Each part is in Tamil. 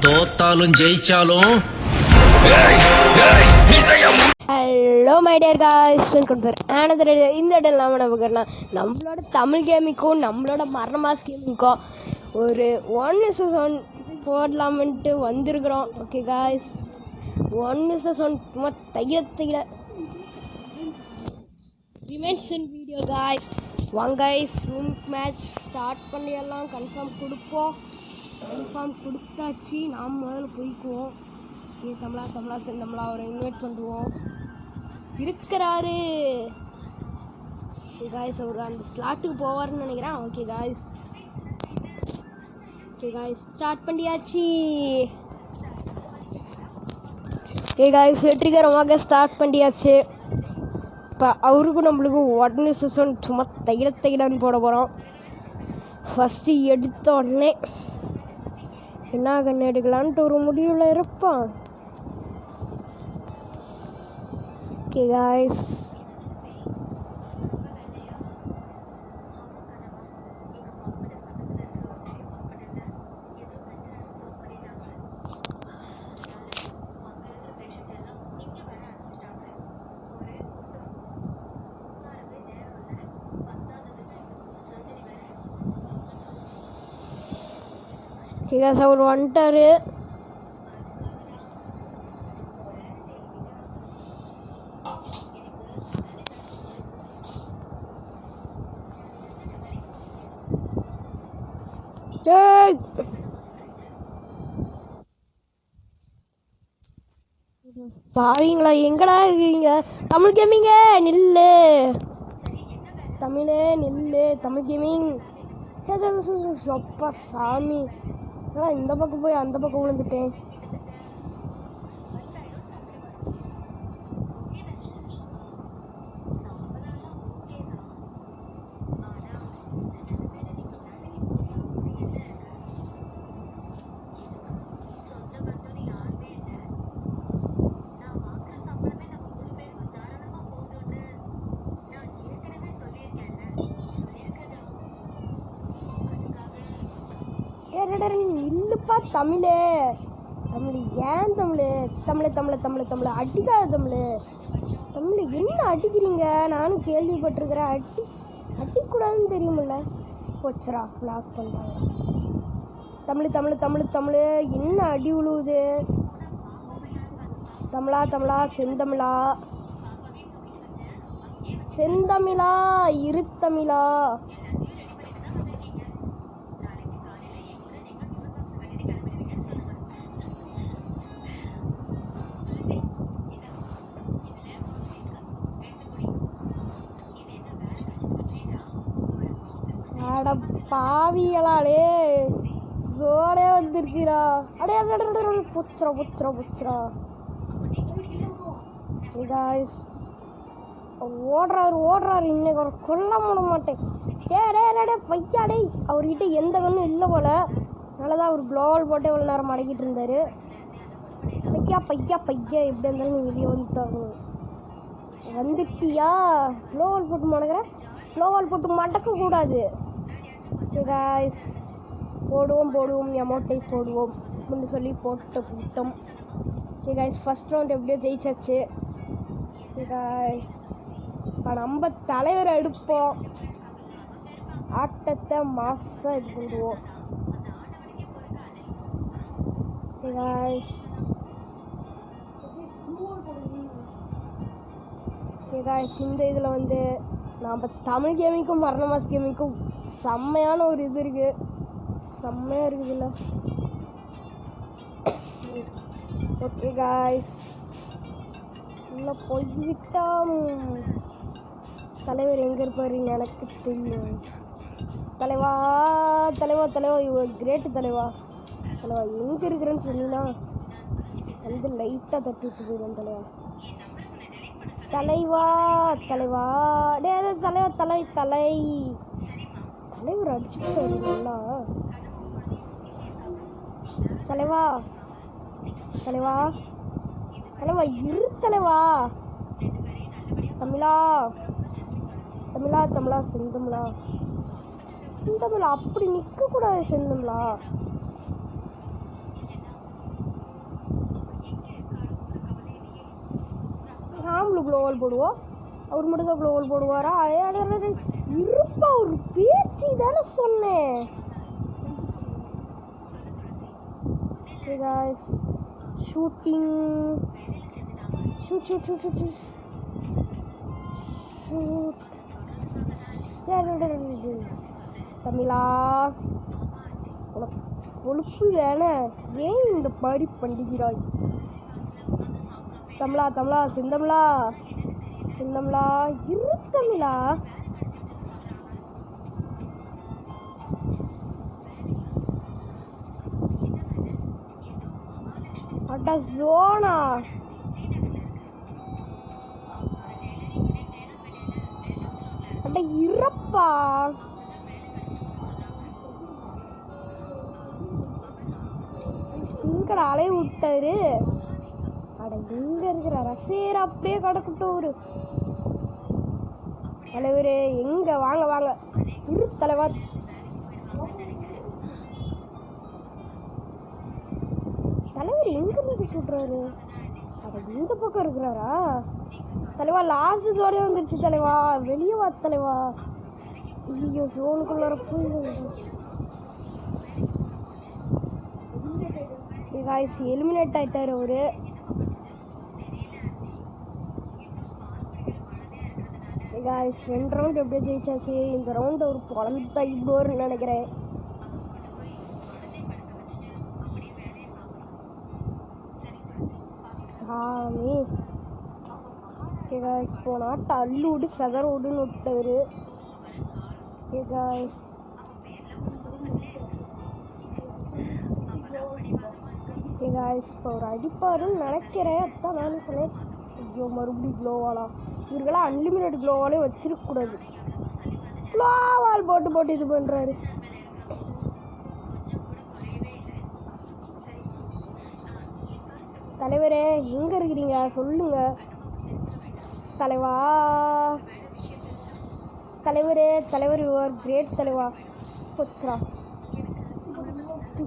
தோத்தாலும் ஜெயிச்சாலும். Hello my dear guys, welcome to another இந்த இடம் நாம பார்க்கலாம். நம்மளோட தமிழ் கேமிங்க்கும் நம்மளோட மரணமாஸ் கேமிங்க்கும் ஒரு 1vs1 போடலாம்ட்டு வந்திருக்கிறோம். ஓகே காய்ஸ், 1vs1 சும்மா தையில ரிமென்ஷன் வீடியோ காய்ஸ். வாங்க காய்ஸ், ரூம் மேட்ச் ஸ்டார்ட் பண்ணிடலாம். கன்ஃபார்ம் கொடுப்போம். கன்ஃபார்ம் கொடுத்தாச்சு. நாம் முதல்ல போய்க்குவோம். ஓகே, தமிழா செந்தமிழா அவரை இன்வைட் பண்ணுவோம். இருக்கிறாரு காய்ஸ், அவர் அந்த ஸ்லாட்டுக்கு போவார்னு நினைக்கிறேன். ஓகே காய்ஸ் ஸ்டார்ட் பண்ணியாச்சு. ஓகே காய்ஸ், வெற்றிகரமாக ஸ்டார்ட் பண்ணியாச்சு. இப்போ அவருக்கும் நம்மளுக்கும் 1vs1 சும்மா தையிலன்னு போட போகிறோம். ஃபஸ்ட்டு எடுத்த உடனே என்ன கண்ணு எடுக்கலான்ட்டு ஒரு முடிவில் இருப்பான். ஓகே காய்ஸ், அவர் வந்துட்டாரு. பாவீங்களா, எங்கடா இருக்கீங்க? தமிழ் கேமிங்க நில்லு, தமிழே நில்லு, தமிழ் கேமிங். அப்பா சாமி, இந்த பக்கம் போய் அந்த பக்கம் விழுந்துட்டேன். இல்லப்பா தமிழே, தமிழ் ஏன் தமிழ் அடிக்காத தமிழ் என்ன அடிக்கிறீங்க? நானும் கேள்விப்பட்டிருக்கிறேன். அடிக்கூடாதுன்னு தெரியுமில்ல. போச்சுரா, பிளாக் பண்ணுறாங்க. தமிழ் என்ன அடி விழுவுது? தமிழா செந்தமிழா இருத்தமிழா? அட பாவிகளாலே ஜோரே வந்துருச்சுடா. அடே புச்சுரா. ஓடுறாரு. இன்னைக்கு ஒரு கொல்ல முட மாட்டேன். பையாடே, அவர்கிட்ட எந்த கண்ணும் இல்லை போல. அதனாலதான் அவர் க்ளோவல் போட்டு இவ்வளோ நேரம் மடக்கிட்டு இருந்தாரு. பையா எப்படி இருந்தாலும் வெளியே வந்துட்டாங்க. வந்துட்டியா? க்ளோவல் போட்டு மடக்கிற. க்ளோவல் போட்டு மடக்க கூடாது. காய்ஸ், போடுவோம் எமௌண்ட்டை போடுவோம் அப்படின்னு சொல்லி போட்டோம். ஓகே காய்ஸ், ஃபர்ஸ்ட் ரவுண்ட் எப்படியோ ஜெயிச்சாச்சு. ஓகே காய்ஸ், இப்போ நம்ம தலைவரை எடுப்போம். ஆட்டத்தை மாசா இது பண்ணுவோம். ஓகே காய்ஸ், இந்த இதில் வந்து நம்ம தமிழ் கேமிங்க்கும் மரணமாஸ் கேமிங்க்கும் செம்மையான ஒரு இது இருக்கு. செம்மையா இருக்குதுல்ல. ஓகே காய்ஸ், உள்ள போய்விட்டோம். தலைவர் எங்க இருப்பாருன்னு எனக்கு தெரியும். தலைவா இவர் கிரேட்டு. தலைவா எங்க இருக்கிறேன்னு சொன்னீங்கன்னா வந்து லைட்டா தட்டி விட்டு போயிடும். தலைவா தலைவர் அடிச்சுட்டு வருவீங்களா? தலைவா இரு தலைவா. தமிழா செந்தமிழா அப்படி நிக்க கூடாது. செந்தமிழா நம்மளும் க்ளோவால் போடுவோம். அவர் மட்டும் தான் க்ளோவால் போடுவாரா? இருப்பா, ஒரு பேச்சு தானே சொன்னேன். Shooting shoot. தமிழா, உனக்கு கொழுப்பு தானே, ஏன் இந்த மாதிரி பண்டிகிறாய்? தமிழா செந்தமிழா இரு தமிழா. அட ஜோனா, அட இருப்பா. இங்கட அலைய விட்டாரு. அட எங்க இருக்கிற ரசேர் அப்படியே கிடக்கட்டும். ஒரு தலைவரே எங்க, வாங்க இரு தலைவர். தலைவர் எங்க இருந்து சொல்றாரு? அட இந்த பக்கம் இருக்கிறாரா? தலைவா, லாஸ்ட் ஜோனே வந்துருச்சு தலைவா, வெளியே வா தலைவா. ஐயோ, ஜோனுக்குள்ளார போய் எலிமினேட் ஆயிட்டாரு அவரு. ரெண்டு ரவுண்ட் எப்படியோ ஜெயிச்சாச்சு. இந்த ரவுண்ட் ஒரு குழம்பு தைப்போர்னு நினைக்கிறேன். சாமி, போனா தள்ளூடு செதறோடுன்னு விட்டாரு. இப்போ ஒரு அடிப்பாருன்னு நினைக்கிறேன். அதான் நானும் சொன்னேன். ஐயோ, மறுபடியும் க்ளோவாலா? இவர்களாம் அன்லிமிட்டட் க்ளோவாலே வச்சிருக்க கூடாது. க்ளோவால் போட்டு இது பண்றாரு. தலைவரே எங்க இருக்கிறீங்க சொல்லுங்க தலைவா. தலைவர் யுவர் கிரேட் தலைவா. போச்சா,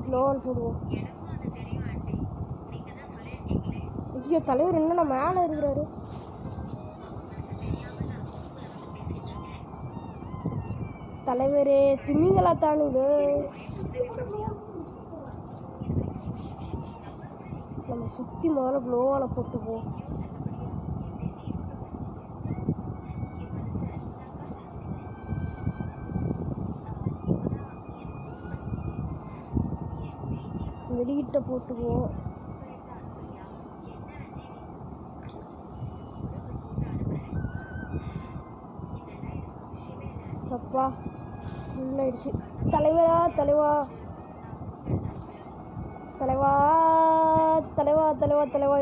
க்ளோவால் போடுவோம். ஐயோ, தலைவர் என்ன மேல இருக்கிறாரு. தலைவரே திமிங்களா தானுங்க. நம்ம சுத்தி முதல்ல க்ளோவால போட்டுப்போம். வெளியிட்ட போட்டுக்குவோம். அப்பா உள்ளாயிடுச்சு. தலைவா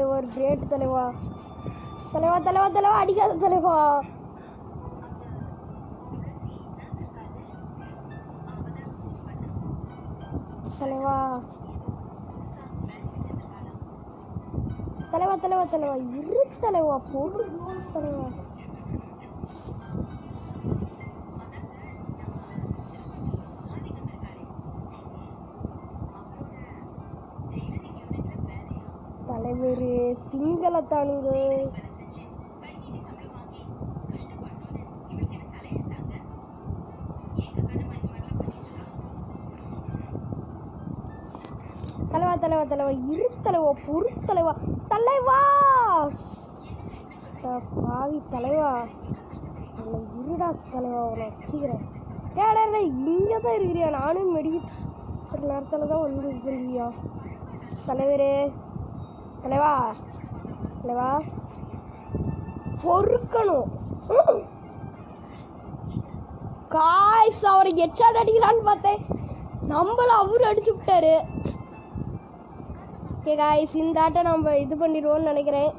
யுவர் கிரேட் தலைவா. அடிக்காத தலைவா. இரு தலைவா, பொருள் தலைவா. தலைவரே திங்களத்தானுங்க. தலைவா இரு தலைவா, பொறுத்தலைவா. பாவி தலைவா, இருடா தலைவா, உன்னை வச்சுக்கிறேன். இங்கதான் இருக்கிறியா? நானும் மெடிக்கிற நேரத்துல தான் வந்து இருக்கியா? தலைவரே தலைவா பொறுக்கணும். காய்ஸ், அவரை ஹெட்ஷாட் அடிக்கலான்னு பார்த்தேன், நம்மள அவரு அடிச்சு விட்டாரு. ஓகே காய்ஸ், இந்த ஆட்டை நம்ம இது பண்ணிடுவோம்னு நினைக்கிறேன்.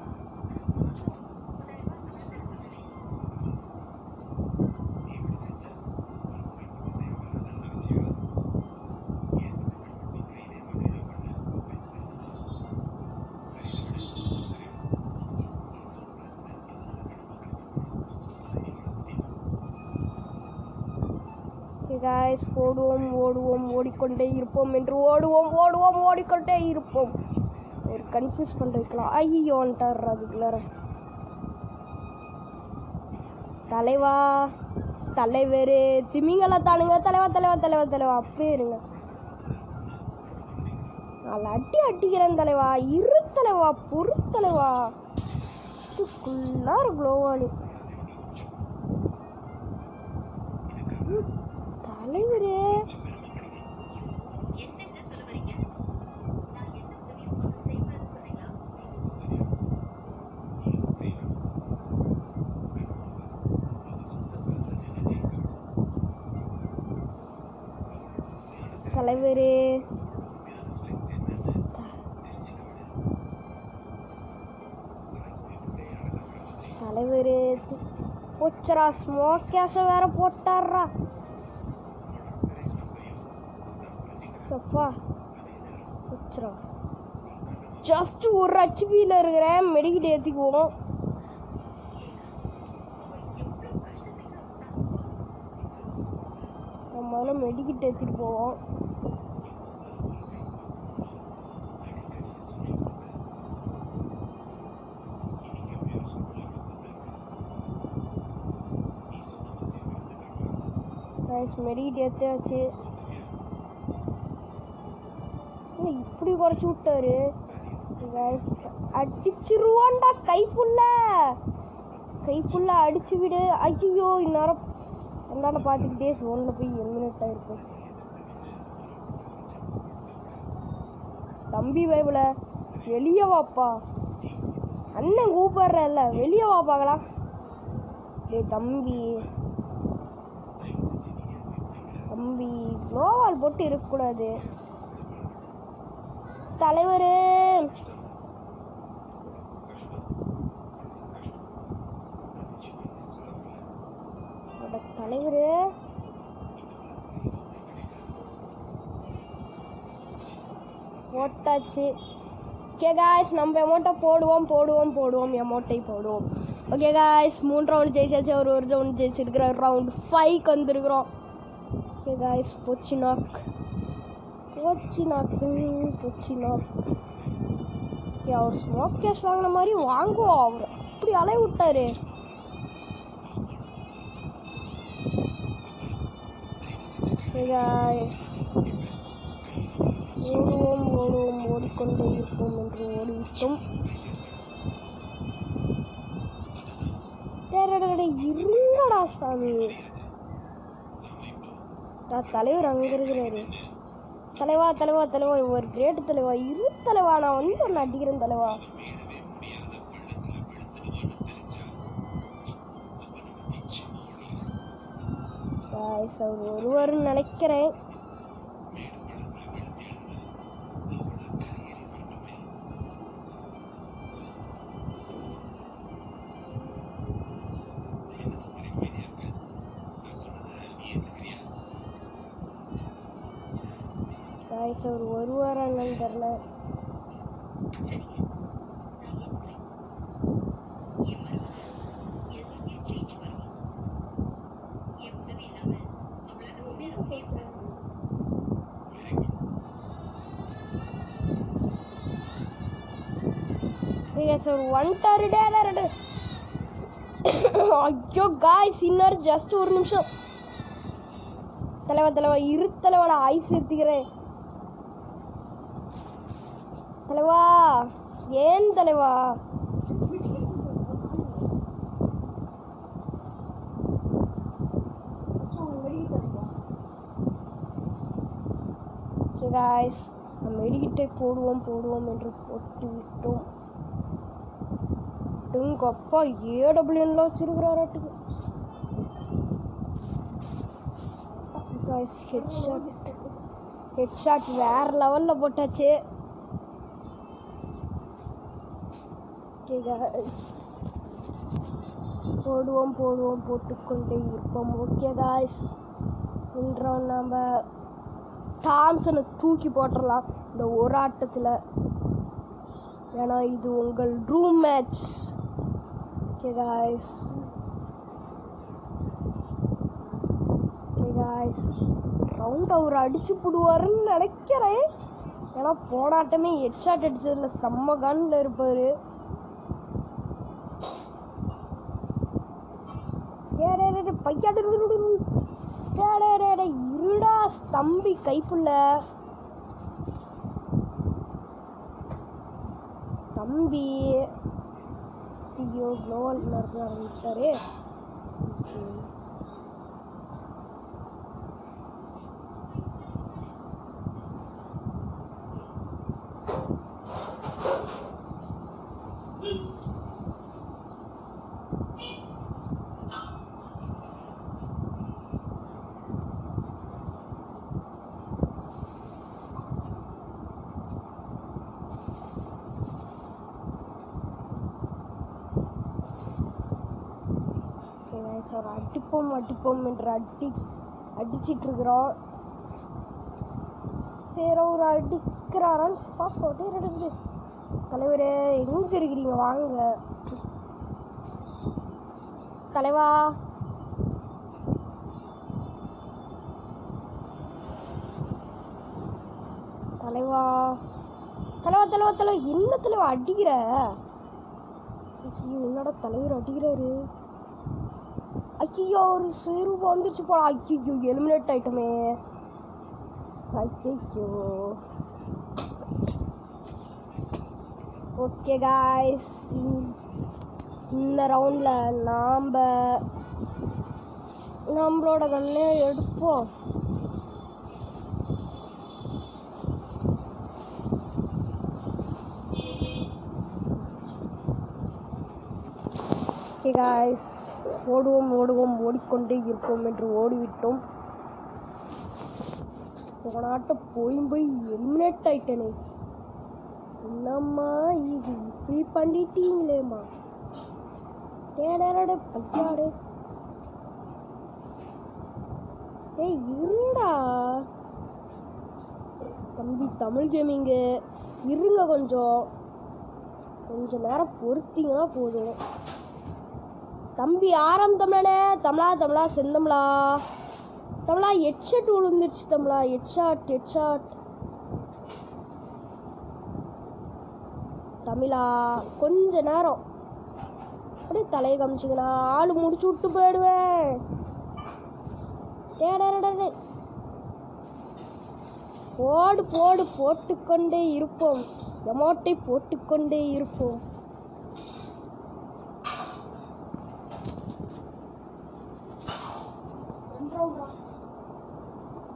guys, ஓடுவோம் ஓடிக்கொண்டே இருப்போம் என்று ஓடிக்கொண்டே இருப்போம். ஒரு கன்ஃபியூஸ் பண்ண வைக்கலாம். ஐயோன்ட்டார் அதுக்குள்ளார. தலைவா தலைவர் திமிங்கல தானுங்க தலைவா தலைவா தலைவா தலைவா அப்படியே இருங்க. நான் அடிக்கிறேன் தலைவா. இரு தலைவா பொறு தலைவா. இதுக்குள்ளார குளோவாலு தலைவரே. தலைவரே தலைவரே போச்சரா. ஸ்மோக் கேஷ வேற போட்டாரா. சப்பா போச்சரா. ஜஸ்ட் ஒரு ஹெச்பியில் இருக்கிறேன். மெடிக்கிட்டு ஏற்றிக்குவோம். நம்மளால மெடிக்கிட்டு ஏற்றிட்டு போவோம். மெடிக்கிட்டு ஏற்றாச்சு. இப்படி குறைச்சி விட்டாரு. அடிச்சிருவான்டா. கை ஃபுல்லா அடிச்சு விடு. ஐயோ இந்நேரம் அந்தாண்ட பார்த்துக்கிட்டே சோனில் போய் எலிமினேட் ஆயிருக்கும். தம்பி பைபிள வெளியே வாப்பா. அண்ணன் கூப்பிடுறேன்ல வெளியே வா பார்க்கலாம். டேய் தம்பி க்ளோவால் போட்டு இருக்கக்கூடாது. தலைவரு தலைவரு போட்டாச்சு. ஓகே காய்ஸ் நம்ம அமௌண்ட்டை போடுவோம் அமௌண்ட்டை போடுவோம். ஓகே காய்ஸ் 3 ரவுண்ட் ஜெயிச்சாச்சு. ஒரு ரவுண்ட் ஜெயிச்சிருக்கிற ரவுண்ட் 5க்கு வந்துருக்குறோம். ஓகே காய்ஸ் போச்சினாக். ஓகே அவர் ஸ்மோக் கேஷ் வாங்கின மாதிரி வாங்குவோம். அவர் அப்படி அலைய விட்டாரு. ஓடிக்கொண்டே இருப்போம் என்று ஓடிவிட்டோம். இருங்கடா சாமி. தலைவர் அங்க இருக்கிறாரு. தலைவா ஒரு கிரேட் தலைவா. இரு தலைவா நான் வந்து ஒன்று அடிக்கிறேன் தலைவா. அவர் ஒருவரும் நினைக்கிறேன். அவர் ஒருவரா என்னன்னு தெரியல. வந்துட்டாரு. ஐயோ காய்ஸ் இன்னொரு ஜஸ்ட் ஒரு நிமிஷம். தலைவா இரு தலைவா நான் ஐஸ் ஏத்திக்கிறேன். தலைவா ஏன் தலைவா. காய்ஸ் நம்ம மெடிக்கிட்டே போடுவோம் என்று போட்டு விட்டோம். எங்க அப்பா ஏடபிள்யூன்ல வச்சிருக்கிறாராட்டுக்கு. ஹெட்ஷாட் வேற லெவல்ல போட்டாச்சு. போடுவோம் போட்டுக்கொண்டே இருப்போம். ஓகே காய்ஸ் இன்றோம் நம்ம டாம்சனை தூக்கி போட்டுடலாம் இந்த ஒரு ஆட்டத்தில். ஏன்னா இது உங்கள் room match. Okay guys round அவர் அடிச்சு போடுவாருன்னு நினைக்கிறேன். ஏன்னா போனாட்டமே ஹெட்ஷாட் அடிச்சதுல செம்ம கன்ல இருப்பாரு. பையா இருடா தம்பி கைப்புள்ள தம்பி. ஐயோ க்ளோவல் நடக்க ஆரம்பிச்சிட்டாரு. ஒரு அடிப்போம் என்று அடிச்சிட்டு இருக்கிறோம். சரி ஒரு அடிக்கிறாரான்னு பார்ப்போம். தலைவரே எங்க இருக்கிறீங்க? வாங்க தலைவா. தலைவா தலைவா தலைவா தலைவா என்ன தலைவா அடிக்கிற? என்னடா தலைவர் அடிக்கிறாரு? ஐயோ ஒரு சுயரூபம் வந்துருச்சு போல. ஐயோ எலிமினேட் ஆயிட்டோமே. ஐயோ ஓகே காய்ஸ், இந்த ரவுண்ட்ல நம்மளோட கண்ணை எடுப்போம். ஓகே காய்ஸ், ஓடுவோம் ஓடிக்கொண்டே இருப்போம் என்று ஓடிவிட்டோம். போனாட்ட போய் எலிமினேட் ஆயிட்டனே. என்னம்மா இது இப்படி பண்ணிட்டீங்களேம்மா. டேடே பையாடே. ஏய் இருடா தம்பி தமிழ் கேமிங்கு, இருங்க கொஞ்ச நேரம் பொறுத்தீங்கன்னா போதும். தம்பி ஆரம்பம்லனே தமிழா செந்தமிழா தமிழா ஹெட்ஷாட் விழுந்துருச்சு. தமிழா ஹெட்ஷாட் தமிழா கொஞ்ச நேரம் அப்படியே தலையை காமிச்சிங்கன்னா ஆளு முடிச்சு விட்டு போயிடுவேன். போட்டுக்கொண்டே இருப்போம். எமோட்டை போட்டுக்கொண்டே இருப்போம்.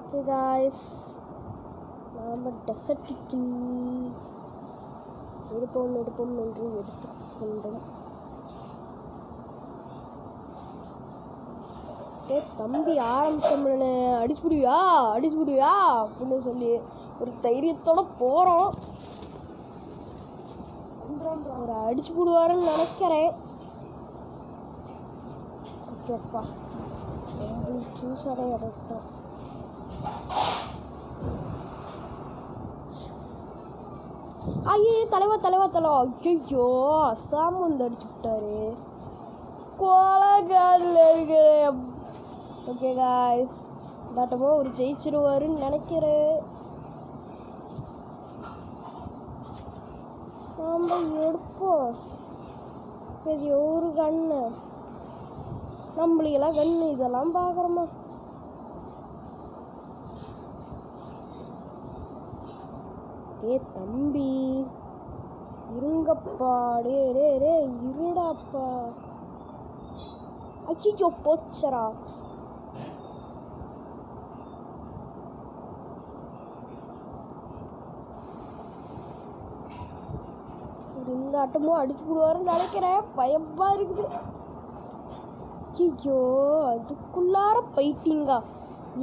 Okay guys, நாம டெசர்ட்டுக்கு எடுப்போம் என்று எடுத்துக்கொண்டோம். தம்பி ஆரம்பிச்சோம்னு அடிச்சுடுவியா அப்படின்னு சொல்லி ஒரு தைரியத்தோட போறோம். ஒரு அடிச்சு போடுவாருன்னு நினைக்கிறேன். ஓகேப்பா சூசடை அடைத்தோம். ஐயோ தலைவா ஐயோ அசாம வந்து அடிச்சு விட்டாரு. கோலகாலில் இருக்கிற. ஓகே காய்ஸ், தாட்டமோ ஒரு ஜெயிச்சிருவாருன்னு நினைக்கிறேன். நாம எடுப்போம். சரி ஒரு கண்ணு நம்மளுக்கெல்லாம் கண்ணு இதெல்லாம் பாக்குறோமா? தம்பி இருங்கப்பா. டே இருடாப்பா. ஐயோ போச்சரா. இந்த ஆட்டமும் அடிச்சு போடுவாருன்னு நினைக்கிறேன். பயமா இருக்குது. ஐயோ அதுக்குள்ளார போயிட்டீங்க.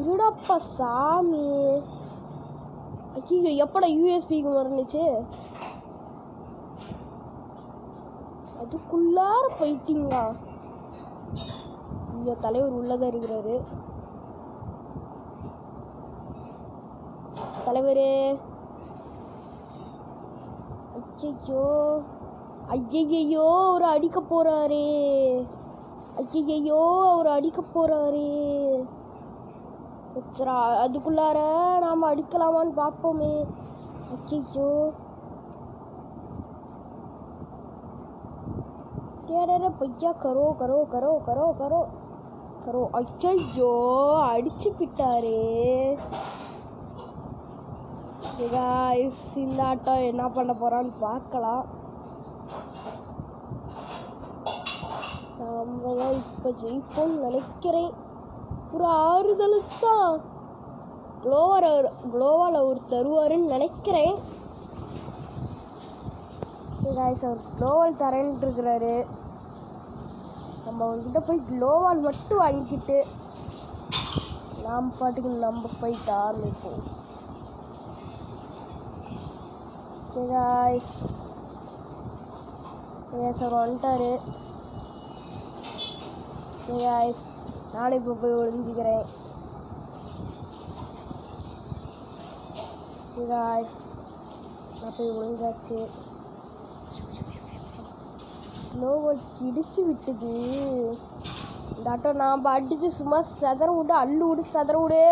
இருடாப்பா சாமி. ஐயோ எப்படா யூஎஸ்பிக்கு மறந்துச்சு. அதுக்குள்ளார போயிட்டீங்க. ஐயோ தலைவர் உள்ளதான் இருக்கிறாரு. தலைவரே ஐயோ அவர் அடிக்க போறாரே. அதுக்குள்ளார நாம அடிக்கலாமான்னு பார்ப்போமே. ஐயோ பையா கரோ. ஐயோ அடிச்சு விட்டாரே. இந்த ஆட்டம் என்ன பண்ண போறான்னு பார்க்கலாம். நம்ம தான் இப்ப ஜெயிப்போம்னு நினைக்கிறேன். ஒரு ஆறுதல் தான் குளோவால ஒரு தருவாருன்னு நினைக்கிறேன். அவர் குளோவால் தரேன்ட்டு இருக்கிறாரு. நம்ம அவர்கிட்ட போய் குளோவால் மட்டும் வாங்கிக்கிட்டு நாம் பாட்டுக்கு நம்ம போயிட்டு ஆரம்பிப்போம். சார் வந்துட்டாரு. நானும் இப்போ போய் ஒளிஞ்சிக்கிறேன். நான் போய் ஒளிஞ்சாச்சு. குளோவால் கிடிச்சு விட்டுது. இந்த ஆட்டம் நாம் அடிச்சு சும்மா செதற விடு, அள்ளு விடு, செதற விடு.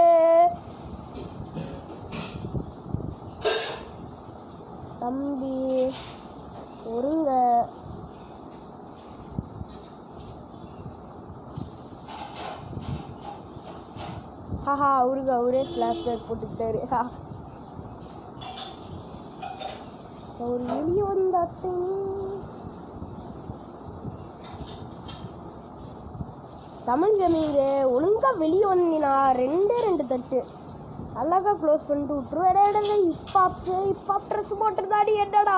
தம்பி ஒருங்க அவரே ஃபிளாஷ் பேக் போட்டுக்கிட்டாரு. அவர் வெளியே வந்தாத்தே. தமிழ் கேமிங்க ஒழுங்கா வெளியே வந்தீங்கன்னா 2 தட்டு அழகா க்ளோஸ் பண்ணிட்டு விட்டுருவேன். ஹிப்ஹாப் ட்ரெஸ் போட்டிருந்தாடி. என்னடா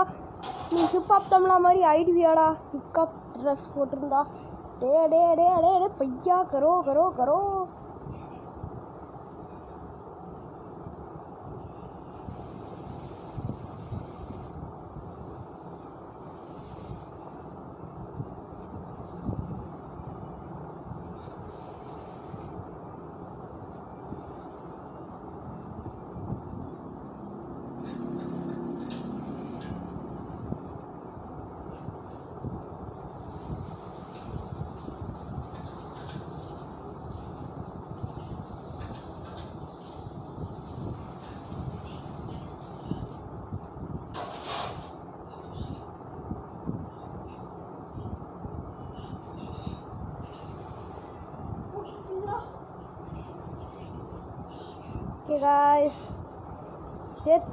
நீ ஹிப்ஹாப் தமிழா மாதிரி ஆயிடுவியாடா ஹிப்ஹாப் ட்ரெஸ் போட்டிருந்தா? டே பையா கரோ கரோ கரோ.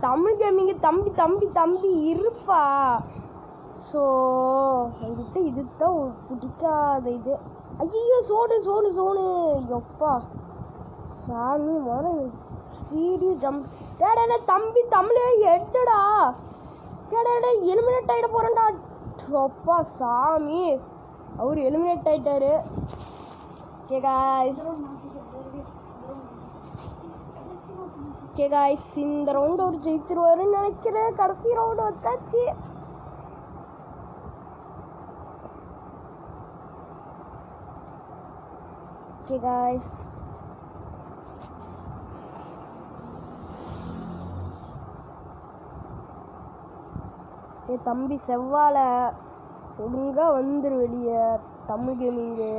தமிழ் கேமிங்க தம்பி இருப்பா. ஸோ என்கிட்ட இதுதான் பிடிக்காத இது. ஐயோ சோனு எப்பா சாமி மர வீடியோ ஜம்ப். தம்பி தமிழே எட்டடா. எலிமினேட் ஆகிட போறேன்டா. அப்பா சாமி அவர் எலிமினேட் ஆயிட்டாரு. இந்த ரவுண்ட் அவர் ஜெயிச்சிருவாருன்னு நினைக்கிறேன். கடைசி ரவுண்ட் வந்தாச்சு. தம்பி செவ்வாழ ஒழுங்கா வந்துரு வெளியே. தமிழ் கேமிங்கு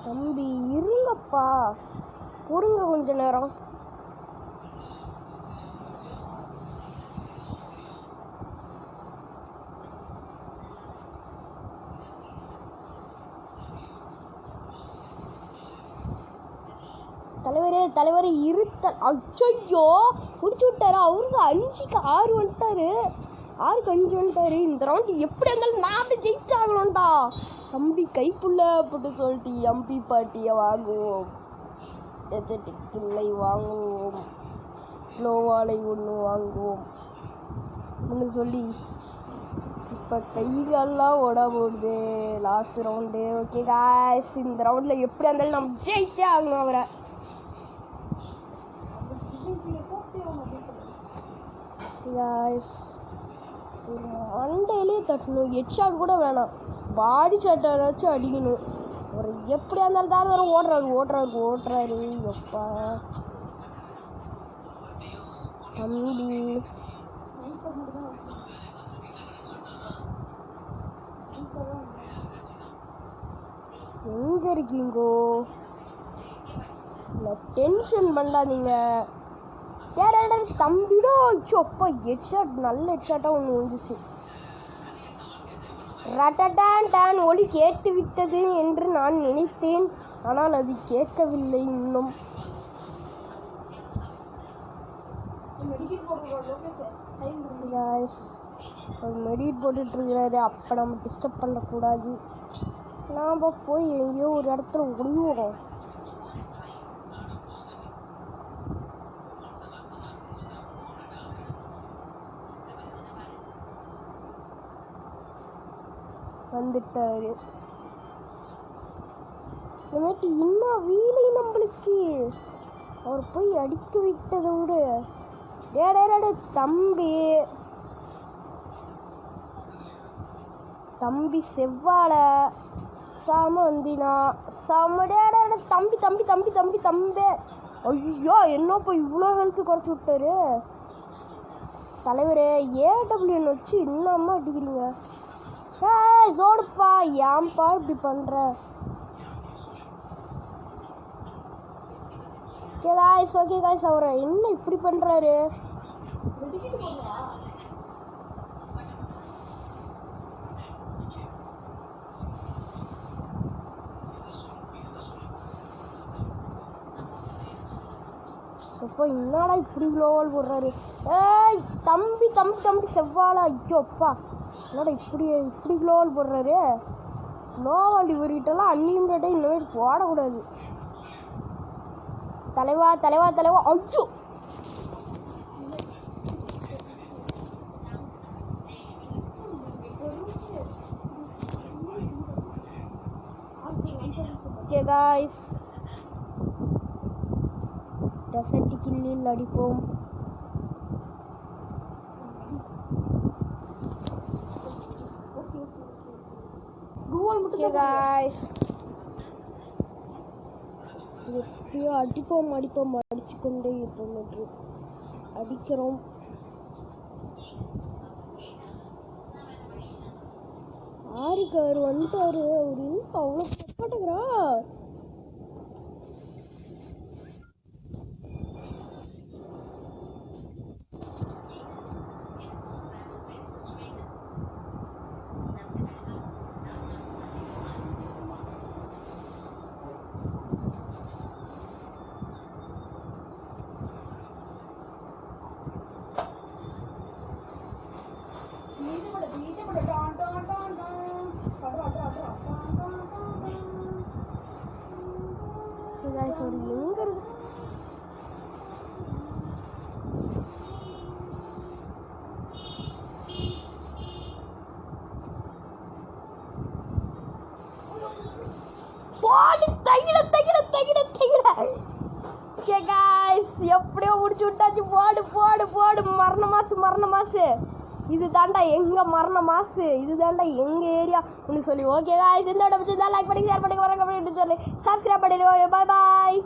தம்பி இருங்கப்பா, பொறுங்க கொஞ்ச நேரம். தலைவரே இருத்தல். ஐயோ முடிச்சு விட்டாரு. அவருக்கு 5க்கு 6 வந்துட்டாரு. 6க்கு 5 வந்துட்டாரு. இந்த ரவுண்ட் எப்படி இருந்தாலும் நாம ஜெயிச்சாகணும்டா. தம்பி கைப்புள்ள போட்டு சொல்லிட்டு எம்பி பாட்டியை வாங்குவோம், இல்லை வாங்குவோம், க்ளோவாலை ஒன்று வாங்குவோம் சொல்லி இப்போ கைகாலெலாம் ஓட போடுது. Last round. ஓகே காய்ஸ், இந்த ரவுண்டில் எப்படி இருந்தாலும் நம்ம ஜெயிச்சே ஆகணும் அவரை. மண்டையிலே தட்டணும். ஹெட்ஷாட் கூட வேணாம், பாடி ஷாட்டாச்சும் அடிக்கணும். ஒரு எப்படியா இருந்தாலும் தான் ஓடுறாரு. எப்பா தம்பி எங்க இருக்கீங்கோ? டென்ஷன் பண்ணாதீங்க. தம்பிடோ. அப்பா ஹெட்ஷாட் நல்ல ஹெட்ஷாட்டாக ஒன்று வந்துச்சு. ரட்டடான் டான் ஒலி கேட்டுவிட்டது என்று நான் நினைத்தேன். ஆனால் அது கேட்கவில்லை இன்னும். மெடிட் போட்டுட்டு இருக்கிறாரு. அப்போ நம்ம டிஸ்டர்ப் பண்ணக்கூடாது. நாம் போய் எங்கேயோ ஒரு இடத்துல ஒளிவோம். வந்துட்டாரு. இனிமேட்டு இன்னும் வீலை நம்மளுக்கு அவர் போய் அடிக்க விட்டதை விட டேடே தம்பி செவ்வாழை சாம வந்தினா சாம டேடே தம்பி தம்பி தம்பி தம்பி தம்பி ஐயோ என்னப்பா இவ்வளோ ஹெல்த்து குறைச்சி விட்டாரு தலைவரே. ஏடபிள்யூன்னு வச்சு இன்னும் அடிக்கிறீங்க. ஜோடுப்பா ஏன்பா இப்படி பண்ற? ஓகே காய்ஸ் அவரை என்ன இப்படி பண்றாரு? என்னடா இப்படி குளோவல் போடுறாரு? ஏய் தம்பி தம்பி தம்பி செவ்வாழை ஐயோப்பா என்னடா இப்படி குளோவல் போடுறாரு? குளோவல் இவர்கிட்டலாம் அன்லிமிட்டடாக இந்தமாதிரி போடக்கூடாது. தலைவா தலைவா தலைவா ஐயோ ஓகே காய்ஸ் டெசர்ட் கில்லில் அடிப்போம். எப்படியோ அடிப்போம் அடிப்போம் அடிச்சுக்கொண்டே இருப்போம். அடிக்கிறோம். ஆரிக்கு அவர் வந்துட்டாரு. அவர் இன்னும் அவ்வளோ கஷ்டப்படுகிறா. எங்க இருக்கு? எப்படியோ முடிச்சு விட்டாச்சு. போடு போடு போடு மரண மாசு. இது தாண்டா எங்க மரண மாசு. இது தாண்டா எங்க ஏரியா சொல்லி. ஓகே காய்ஸ் இந்த லைக் பண்ணி ஷேர் பண்ணி வரங்க சொல்லி சப்ஸ்கிரைப் பண்ணிடுவோம். பாய் பாய்.